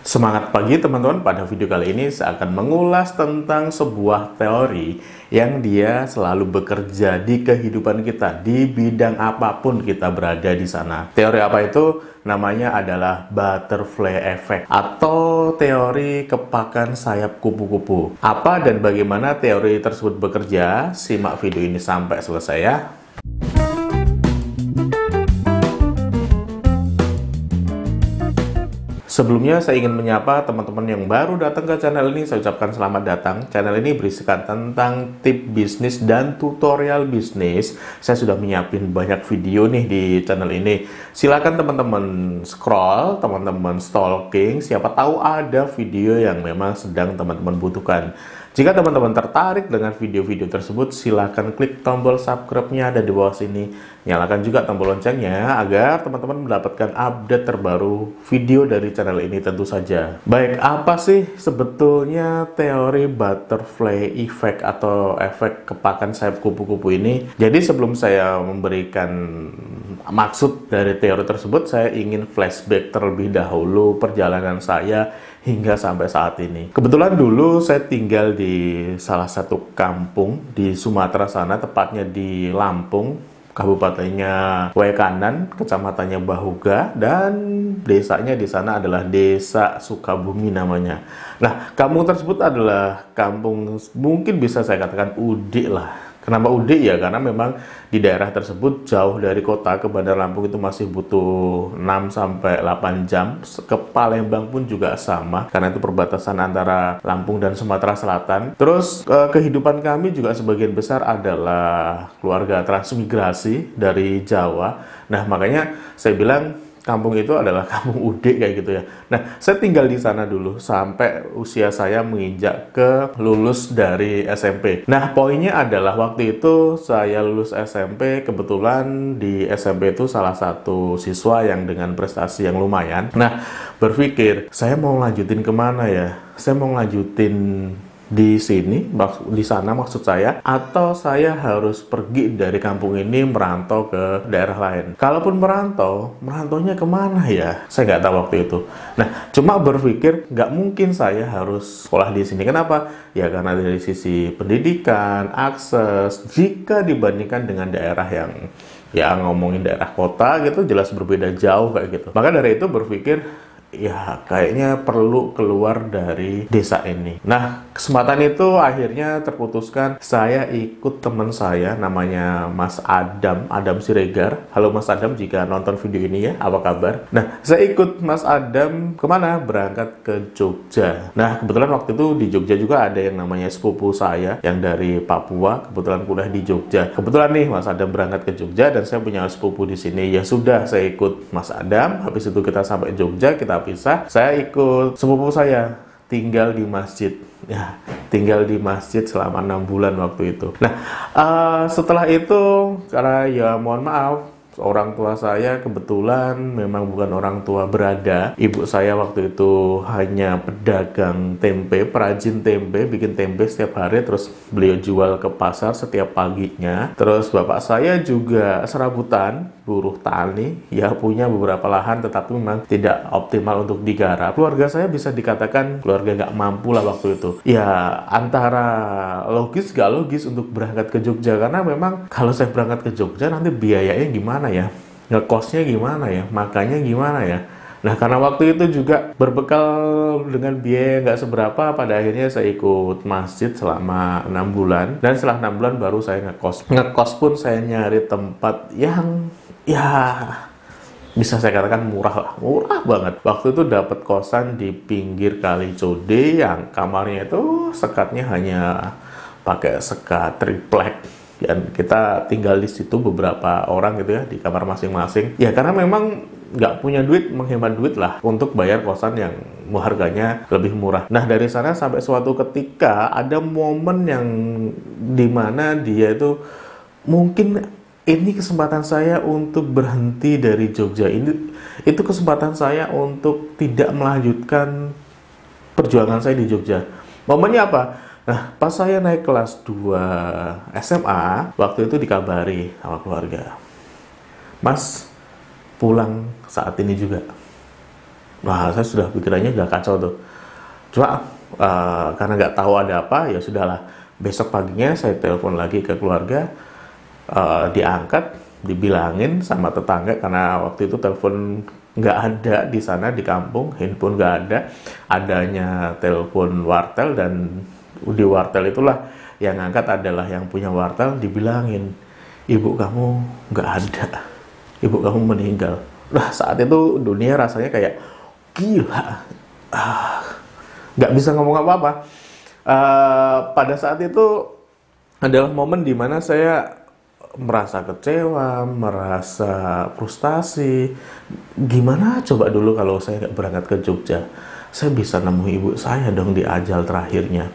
Semangat pagi teman-teman, pada video kali ini saya akan mengulas tentang sebuah teori yang dia selalu bekerja di kehidupan kita, di bidang apapun kita berada di sana. Teori apa itu? Namanya adalah butterfly effect atau teori kepakan sayap kupu-kupu. Apa dan bagaimana teori tersebut bekerja? Simak video ini sampai selesai ya. Sebelumnya saya ingin menyapa teman-teman yang baru datang ke channel ini. Saya ucapkan selamat datang. Channel ini berisikan tentang tip bisnis dan tutorial bisnis. Saya sudah menyiapin banyak video nih di channel ini. Silakan teman-teman scroll, teman-teman stalking. Siapa tahu ada video yang memang sedang teman-teman butuhkan. Jika teman-teman tertarik dengan video-video tersebut, silakan klik tombol subscribe-nya ada di bawah sini. Nyalakan juga tombol loncengnya agar teman-teman mendapatkan update terbaru video dari channel ini tentu saja. Baik, apa sih sebetulnya teori butterfly effect atau efek kepakan sayap kupu-kupu ini? Jadi sebelum saya memberikan maksud dari teori tersebut, saya ingin flashback terlebih dahulu perjalanan saya hingga sampai saat ini. Kebetulan dulu saya tinggal di salah satu kampung di Sumatera sana, tepatnya di Lampung, kabupatennya Waikanan, kecamatannya Bahuga, dan desanya di sana adalah Desa Sukabumi namanya. Nah, kampung tersebut adalah kampung mungkin bisa saya katakan udik lah. Kenapa udik ya? Karena memang di daerah tersebut jauh dari kota ke Bandar Lampung itu masih butuh 6-8 jam. Ke Palembang pun juga sama, karena itu perbatasan antara Lampung dan Sumatera Selatan. Terus kehidupan kami juga sebagian besar adalah keluarga transmigrasi dari Jawa. Nah, makanya saya bilang kampung itu adalah kampung udik kayak gitu ya. Nah, saya tinggal di sana dulu sampai usia saya menginjak ke lulus dari SMP. Nah, poinnya adalah waktu itu saya lulus SMP, kebetulan di SMP itu salah satu siswa yang dengan prestasi yang lumayan. Nah, berpikir saya mau lanjutin kemana ya? Saya mau lanjutin di sini, di sana maksud saya, atau saya harus pergi dari kampung ini merantau ke daerah lain. Kalaupun merantaunya kemana ya? Saya nggak tahu waktu itu. Nah, cuma berpikir nggak mungkin saya harus sekolah di sini. Kenapa? Ya karena dari sisi pendidikan, akses, jika dibandingkan dengan daerah yang ya ngomongin daerah kota gitu, jelas berbeda jauh kayak gitu. Maka dari itu berpikir, ya kayaknya perlu keluar dari desa ini. Nah, kesempatan itu akhirnya terputuskan. Saya ikut teman saya namanya Mas Adam Siregar. Halo Mas Adam, jika nonton video ini ya, apa kabar? Nah, saya ikut Mas Adam kemana? Berangkat ke Jogja. Nah, kebetulan waktu itu di Jogja juga ada yang namanya sepupu saya yang dari Papua, kebetulan kuliah di Jogja. Kebetulan nih Mas Adam berangkat ke Jogja dan saya punya sepupu di sini. Ya sudah, saya ikut Mas Adam. Habis itu kita sampai Jogja, kita pisah. Saya ikut sepupu saya tinggal di masjid. Ya, tinggal di masjid selama 6 bulan waktu itu. Nah, setelah itu karena ya mohon maaf, orang tua saya kebetulan memang bukan orang tua berada. Ibu saya waktu itu hanya pedagang tempe, perajin tempe, bikin tempe setiap hari, terus beliau jual ke pasar setiap paginya. Terus bapak saya juga serabutan, buruh tani, ya punya beberapa lahan tetapi memang tidak optimal untuk digarap. Keluarga saya bisa dikatakan keluarga nggak mampu lah waktu itu. Ya antara logis gak logis untuk berangkat ke Jogja, karena memang kalau saya berangkat ke Jogja nanti biayanya gimana ya, ngekosnya gimana ya, makannya gimana ya. Nah, karena waktu itu juga berbekal dengan biaya nggak seberapa, pada akhirnya saya ikut masjid selama 6 bulan. Dan setelah 6 bulan baru saya ngekos. Ngekos pun saya nyari tempat yang ya bisa saya katakan murah lah, murah banget. Waktu itu dapat kosan di pinggir Kali Code yang kamarnya itu sekatnya hanya pakai sekat triplek. Dan kita tinggal di situ beberapa orang gitu ya, di kamar masing-masing. Ya karena memang nggak punya duit, menghemat duit lah untuk bayar kosan yang harganya lebih murah. Nah, dari sana sampai suatu ketika ada momen yang dimana dia itu mungkin ini kesempatan saya untuk berhenti dari Jogja. Itu kesempatan saya untuk tidak melanjutkan perjuangan saya di Jogja. Momennya apa? Nah, pas saya naik kelas 2 SMA, waktu itu dikabari sama keluarga, Mas, pulang saat ini juga. Nah, saya sudah pikirannya udah kacau tuh. Cuma karena nggak tahu ada apa, ya sudahlah. Besok paginya saya telepon lagi ke keluarga, diangkat, dibilangin sama tetangga karena waktu itu telepon nggak ada di sana di kampung, handphone nggak ada, adanya telepon wartel, dan di wartel itulah yang ngangkat adalah yang punya wartel. Dibilangin, ibu kamu nggak ada, ibu kamu meninggal. Nah, saat itu dunia rasanya kayak gila, nggak bisa ngomong apa-apa. Pada saat itu adalah momen dimana saya merasa kecewa, merasa frustasi. Gimana coba dulu kalau saya nggak berangkat ke Jogja? Saya bisa nemu ibu saya dong di ajal terakhirnya.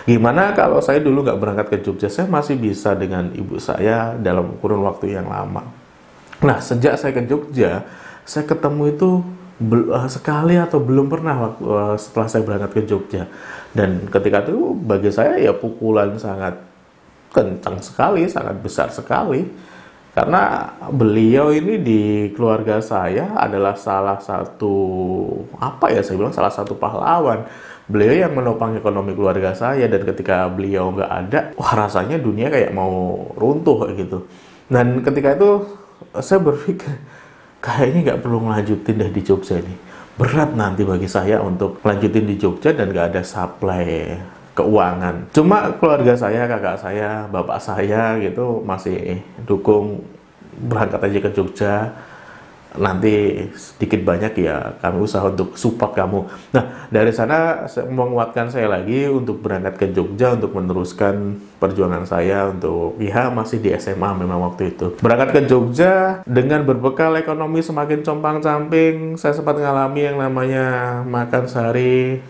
Gimana kalau saya dulu nggak berangkat ke Jogja? Saya masih bisa dengan ibu saya dalam kurun waktu yang lama. Nah, sejak saya ke Jogja, saya ketemu itu sekali atau belum pernah setelah saya berangkat ke Jogja. Dan ketika itu bagi saya ya pukulan sangat kencang sekali, sangat besar sekali. Karena beliau ini di keluarga saya adalah salah satu, saya bilang salah satu pahlawan. Beliau yang menopang ekonomi keluarga saya, dan ketika beliau nggak ada, wah rasanya dunia kayak mau runtuh gitu. Dan ketika itu saya berpikir, kayaknya nggak perlu ngelanjutin deh di Jogja ini. Berat nanti bagi saya untuk lanjutin di Jogja dan nggak ada supply keuangan. Cuma keluarga saya, kakak saya, bapak saya gitu masih dukung, berangkat aja ke Jogja. Nanti sedikit banyak ya kami usaha untuk support kamu. Nah, dari sana menguatkan saya lagi untuk berangkat ke Jogja untuk meneruskan perjuangan saya untuk masih di SMA memang waktu itu. Berangkat ke Jogja dengan berbekal ekonomi semakin compang-camping, saya sempat mengalami yang namanya makan sehari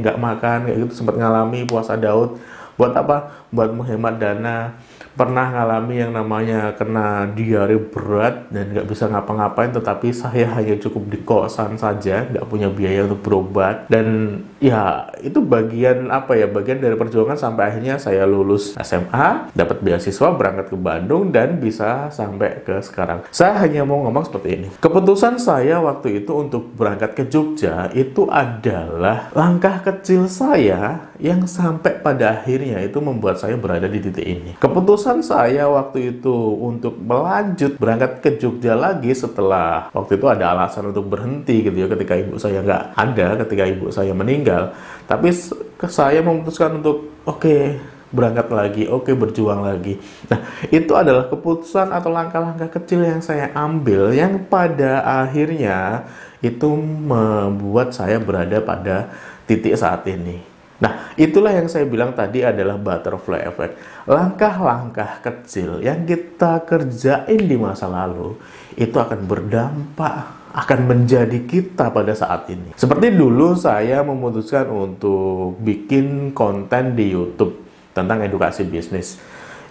nggak makan kayak gitu, sempat ngalami puasa Daud. Buat apa? Buat menghemat dana. Pernah ngalami yang namanya kena diare berat dan nggak bisa ngapa-ngapain, tetapi saya hanya cukup di kosan saja, nggak punya biaya untuk berobat. Dan ya itu bagian bagian dari perjuangan sampai akhirnya saya lulus SMA, dapat beasiswa, berangkat ke Bandung, dan bisa sampai ke sekarang. Saya hanya mau ngomong seperti ini. Keputusan saya waktu itu untuk berangkat ke Jogja itu adalah langkah kecil saya yang sampai pada akhirnya itu membuat saya berada di titik ini. Keputusan saya waktu itu untuk melanjut berangkat ke Jogja lagi setelah waktu itu ada alasan untuk berhenti gitu ya, ketika ibu saya nggak ada, ketika ibu saya meninggal. Tapi saya memutuskan untuk berangkat lagi, berjuang lagi. Nah, itu adalah keputusan atau langkah-langkah kecil yang saya ambil yang pada akhirnya itu membuat saya berada pada titik saat ini. Nah, itulah yang saya bilang tadi adalah butterfly effect. Langkah-langkah kecil yang kita kerjain di masa lalu itu akan berdampak, akan menjadi kita pada saat ini. Seperti dulu saya memutuskan untuk bikin konten di YouTube tentang edukasi bisnis.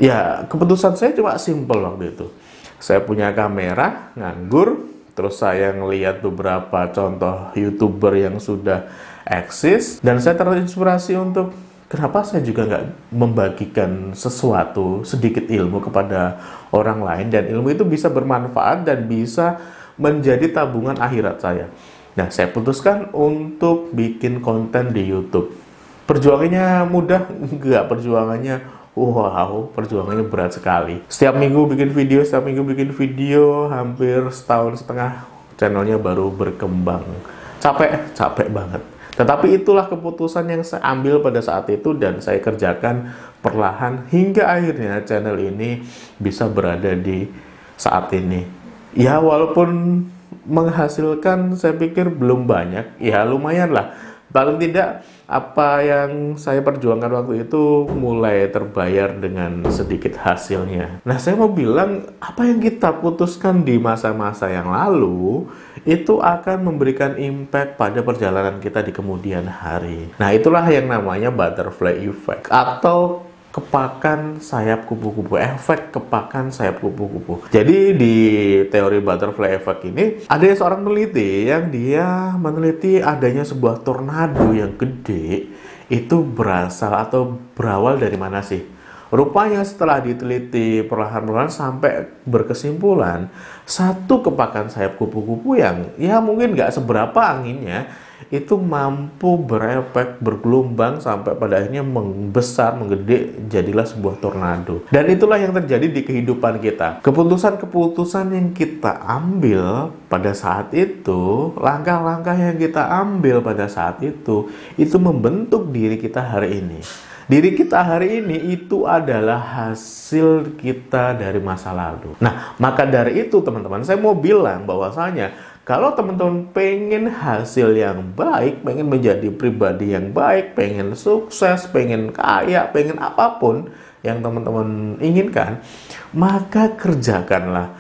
Ya, keputusan saya cuma simple waktu itu. Saya punya kamera, nganggur, terus saya ngelihat beberapa contoh YouTuber yang sudah eksis, dan saya terinspirasi untuk kenapa saya juga nggak membagikan sesuatu, sedikit ilmu kepada orang lain, dan ilmu itu bisa bermanfaat dan bisa menjadi tabungan akhirat saya. Nah, saya putuskan untuk bikin konten di YouTube. Perjuangannya mudah? Enggak, perjuangannya perjuangannya berat sekali. Setiap minggu bikin video, hampir setahun setengah channelnya baru berkembang. Capek banget. Tetapi itulah keputusan yang saya ambil pada saat itu, dan saya kerjakan perlahan hingga akhirnya channel ini bisa berada di saat ini. Ya, walaupun menghasilkan saya pikir belum banyak, ya lumayan lah. Paling tidak apa yang saya perjuangkan waktu itu mulai terbayar dengan sedikit hasilnya. Nah, saya mau bilang apa yang kita putuskan di masa-masa yang lalu itu akan memberikan impact pada perjalanan kita di kemudian hari. Nah, itulah yang namanya butterfly effect atau kepakan sayap kupu-kupu, efek kepakan sayap kupu-kupu. Jadi di teori butterfly effect ini ada seorang peneliti yang dia meneliti adanya sebuah tornado yang gede itu berasal atau berawal dari mana sih? Rupanya setelah diteliti perlahan-lahan sampai berkesimpulan, satu kepakan sayap kupu-kupu yang ya mungkin nggak seberapa anginnya, itu mampu berefek bergelombang sampai pada akhirnya membesar, menggede, jadilah sebuah tornado. Dan itulah yang terjadi di kehidupan kita. Keputusan-keputusan yang kita ambil pada saat itu, langkah-langkah yang kita ambil pada saat itu membentuk diri kita hari ini. Diri kita hari ini itu adalah hasil kita dari masa lalu. Nah, maka dari itu teman-teman, saya mau bilang bahwasanya kalau teman-teman pengen hasil yang baik, pengen menjadi pribadi yang baik, pengen sukses, pengen kaya, pengen apapun yang teman-teman inginkan, maka kerjakanlah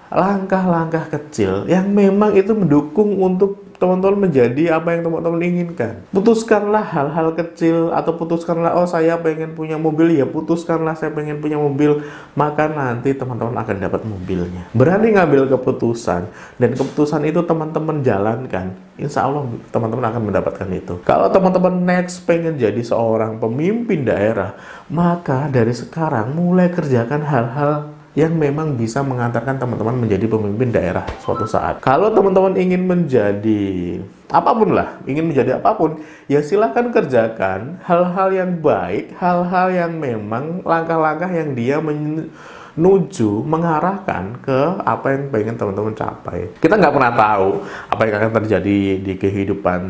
langkah-langkah kecil yang memang itu mendukung untuk teman-teman menjadi apa yang teman-teman inginkan. Putuskanlah hal-hal kecil, atau putuskanlah, oh saya pengen punya mobil, ya putuskanlah saya pengen punya mobil, maka nanti teman-teman akan dapat mobilnya. Berani ngambil keputusan, dan keputusan itu teman-teman jalankan, insya Allah teman-teman akan mendapatkan itu. Kalau teman-teman next pengen jadi seorang pemimpin daerah, maka dari sekarang mulai kerjakan hal-hal yang memang bisa mengantarkan teman-teman menjadi pemimpin daerah suatu saat. Kalau teman-teman ingin menjadi apapun lah, ingin menjadi apapun, ya silahkan kerjakan hal-hal yang baik, hal-hal yang memang langkah-langkah yang dia menuju, mengarahkan ke apa yang pengen teman-teman capai. Kita nggak pernah tahu apa yang akan terjadi di kehidupan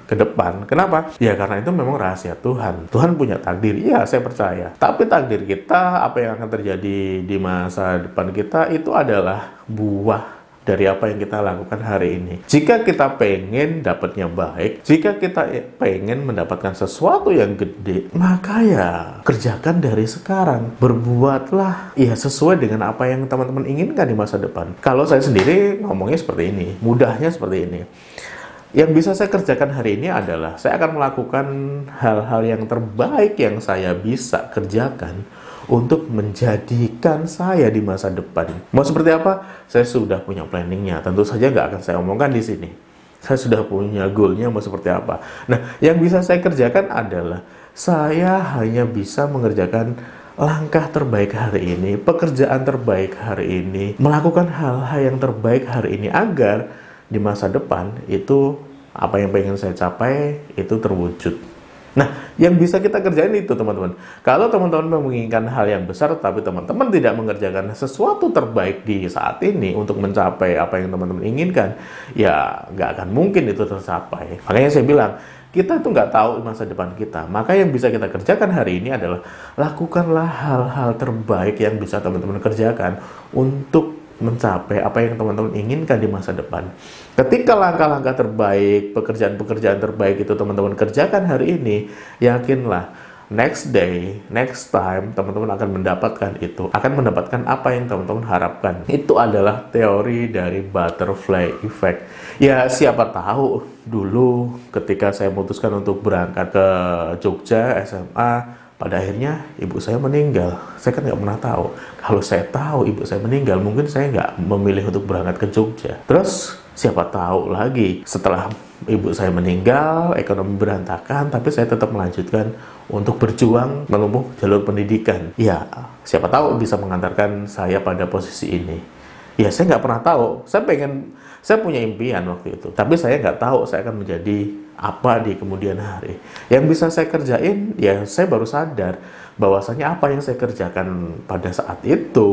ke depan. Kenapa? Ya karena itu memang rahasia Tuhan. Tuhan punya takdir, iya saya percaya. Tapi takdir kita, apa yang akan terjadi di masa depan kita, itu adalah buah dari apa yang kita lakukan hari ini. Jika kita pengen dapatnya baik, jika kita pengen mendapatkan sesuatu yang gede, maka ya kerjakan dari sekarang. Berbuatlah ya sesuai dengan apa yang teman-teman inginkan di masa depan. Kalau saya sendiri ngomongnya seperti ini, mudahnya seperti ini. Yang bisa saya kerjakan hari ini adalah saya akan melakukan hal-hal yang terbaik yang saya bisa kerjakan untuk menjadikan saya di masa depan. Mau seperti apa? Saya sudah punya planningnya. Tentu saja nggak akan saya omongkan di sini. Saya sudah punya goalnya mau seperti apa. Nah, yang bisa saya kerjakan adalah saya hanya bisa mengerjakan langkah terbaik hari ini, pekerjaan terbaik hari ini, melakukan hal-hal yang terbaik hari ini agar di masa depan itu apa yang pengen saya capai itu terwujud. Nah, yang bisa kita kerjain itu teman-teman. Kalau teman-teman menginginkan hal yang besar tapi teman-teman tidak mengerjakan sesuatu terbaik di saat ini untuk mencapai apa yang teman-teman inginkan, ya nggak akan mungkin itu tercapai. Makanya saya bilang, kita itu nggak tahu masa depan kita. Maka yang bisa kita kerjakan hari ini adalah lakukanlah hal-hal terbaik yang bisa teman-teman kerjakan untuk mencapai apa yang teman-teman inginkan di masa depan. Ketika langkah-langkah terbaik, pekerjaan-pekerjaan terbaik itu teman-teman kerjakan hari ini, yakinlah next day, next time teman-teman akan mendapatkan itu, akan mendapatkan apa yang teman-teman harapkan. Itu adalah teori dari butterfly effect. Ya siapa tahu dulu ketika saya memutuskan untuk berangkat ke Jogja SMA, pada akhirnya ibu saya meninggal. Saya kan nggak pernah tahu. Kalau saya tahu ibu saya meninggal, mungkin saya nggak memilih untuk berangkat ke Jogja. Terus siapa tahu lagi setelah ibu saya meninggal, ekonomi berantakan, tapi saya tetap melanjutkan untuk berjuang menempuh jalur pendidikan. Ya, siapa tahu bisa mengantarkan saya pada posisi ini. Ya, saya nggak pernah tahu. Saya punya impian waktu itu, tapi saya nggak tahu saya akan menjadi apa di kemudian hari. Yang bisa saya kerjain, ya saya baru sadar bahwasanya apa yang saya kerjakan pada saat itu,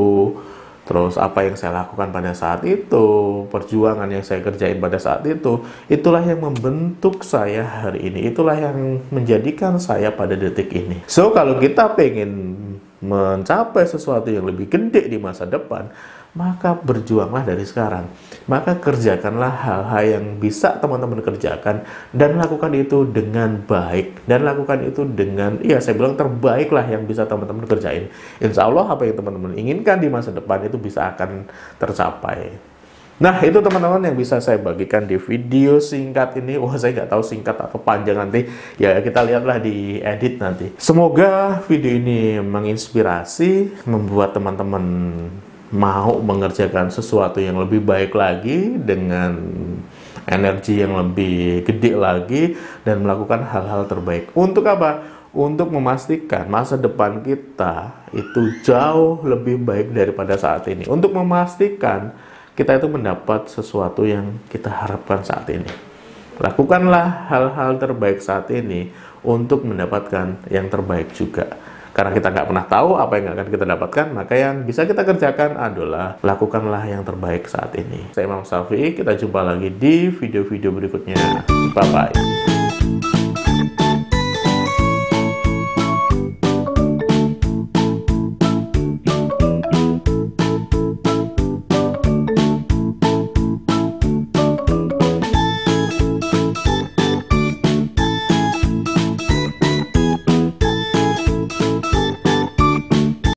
terus apa yang saya lakukan pada saat itu, perjuangan yang saya kerjain pada saat itu, itulah yang membentuk saya hari ini, itulah yang menjadikan saya pada detik ini. So, kalau kita pengen mencapai sesuatu yang lebih gede di masa depan, maka berjuanglah dari sekarang. Maka kerjakanlah hal-hal yang bisa teman-teman kerjakan dan lakukan itu dengan baik, dan lakukan itu dengan, ya saya bilang terbaik lah yang bisa teman-teman kerjain. Insya Allah apa yang teman-teman inginkan di masa depan itu bisa akan tercapai. Nah, itu teman-teman yang bisa saya bagikan di video singkat ini. Wah, saya nggak tahu singkat atau panjang nanti. Ya, kita lihatlah di edit nanti. Semoga video ini menginspirasi, membuat teman-teman mau mengerjakan sesuatu yang lebih baik lagi dengan energi yang lebih gede lagi dan melakukan hal-hal terbaik. Untuk apa? untuk memastikan masa depan kita itu jauh lebih baik daripada saat ini. Untuk memastikan kita itu mendapat sesuatu yang kita harapkan saat ini. Lakukanlah hal-hal terbaik saat ini untuk mendapatkan yang terbaik juga. Karena kita nggak pernah tahu apa yang akan kita dapatkan, maka yang bisa kita kerjakan adalah lakukanlah yang terbaik saat ini. Saya Imam Syafi'i, kita jumpa lagi di video-video berikutnya. Bye-bye.